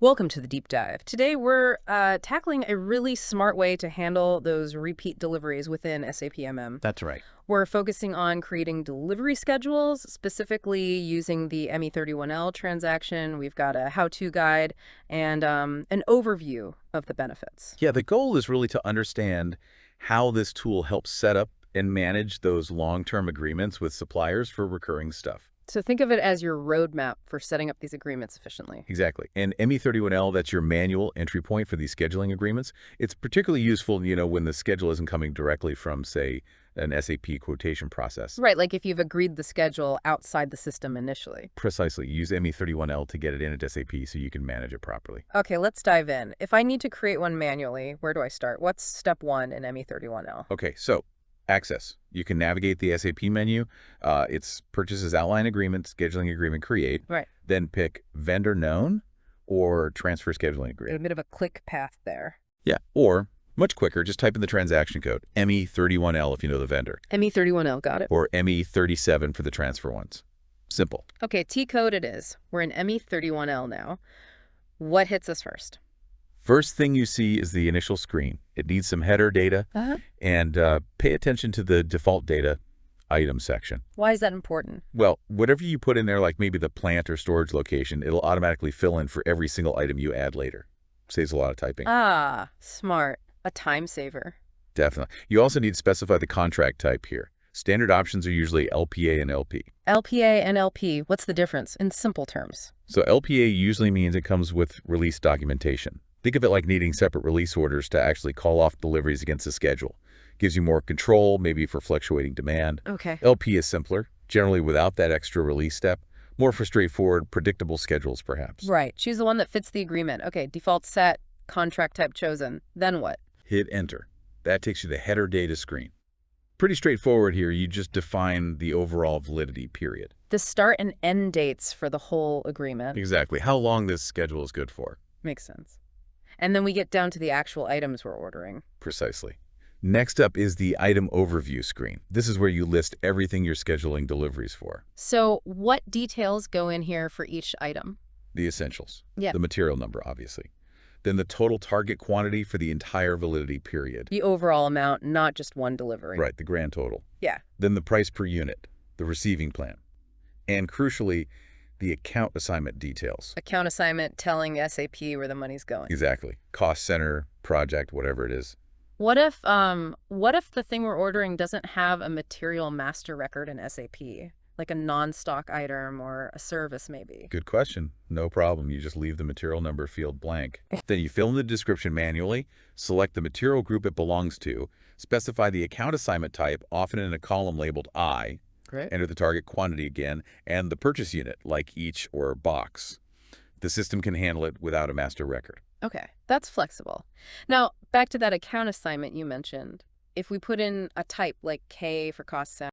Welcome to the deep dive. Today we're tackling a really smart way to handle those repeat deliveries within SAP MM. That's right. We're focusing on creating delivery schedules, specifically using the ME31L transaction. We've got a how-to guide and an overview of the benefits. Yeah, the goal is really to understand how this tool helps set up and manage those long-term agreements with suppliers for recurring stuff. So think of it as your roadmap for setting up these agreements efficiently. Exactly. And ME31L, that's your manual entry point for these scheduling agreements. It's particularly useful, when the schedule isn't coming directly from, say, an SAP quotation process. Right, like if you've agreed the schedule outside the system initially. Precisely. Use ME31L to get it in at SAP so you can manage it properly. Okay, let's dive in. If I need to create one manually, where do I start? What's step one in ME31L? Okay, so access. You can navigate the SAP menu. It's purchases outline agreement, scheduling agreement create. Right. Then pick vendor known or transfer scheduling A agreement. bit of a click path there. Yeah, or much quicker, just type in the transaction code, ME31L if you know the vendor, ME31L, got it. or ME37 for the transfer ones. Simple. Okay, T code it is. We're in ME31L now. What hits us first? First thing you see is the initial screen. It needs some header data, and pay attention to the default data item section. Why is that important? Well, whatever you put in there, like maybe the plant or storage location, it'll automatically fill in for every single item you add later. Saves a lot of typing. Ah, smart. A time saver. Definitely. You also need to specify the contract type here. Standard options are usually LPA and LP. LPA and LP, what's the difference in simple terms? So LPA usually means it comes with release documentation. Think of it like needing separate release orders to actually call off deliveries against the schedule. Gives you more control, maybe for fluctuating demand. Okay. LP is simpler, generally without that extra release step. More for straightforward, predictable schedules, perhaps. Right. Choose the one that fits the agreement. Okay, default set, contract type chosen. Then what? Hit Enter. That takes you to the header data screen. Pretty straightforward here. You just define the overall validity period. The start and end dates for the whole agreement. Exactly. How long this schedule is good for. Makes sense. And then we get down to the actual items we're ordering. Precisely. Next up is the item overview screen. This is where you list everything you're scheduling deliveries for. So what details go in here for each item? The essentials. Yeah. The material number, obviously. Then the total target quantity for the entire validity period. The overall amount, not just one delivery. Right, the grand total. Yeah. Then the price per unit, the receiving plan. And crucially, the account assignment details. Account assignment telling SAP where the money's going. Exactly. Cost center, project, whatever it is. What if the thing we're ordering doesn't have a material master record in SAP? Like a non-stock item or a service maybe? Good question. No problem. You just leave the material number field blank. Then you fill in the description manually, select the material group it belongs to, specify the account assignment type, often in a column labeled I, Great. enter the target quantity again, and the purchase unit, like each or box. The system can handle it without a master record. Okay, that's flexible. Now, back to that account assignment you mentioned. If we put in a type like K for cost center,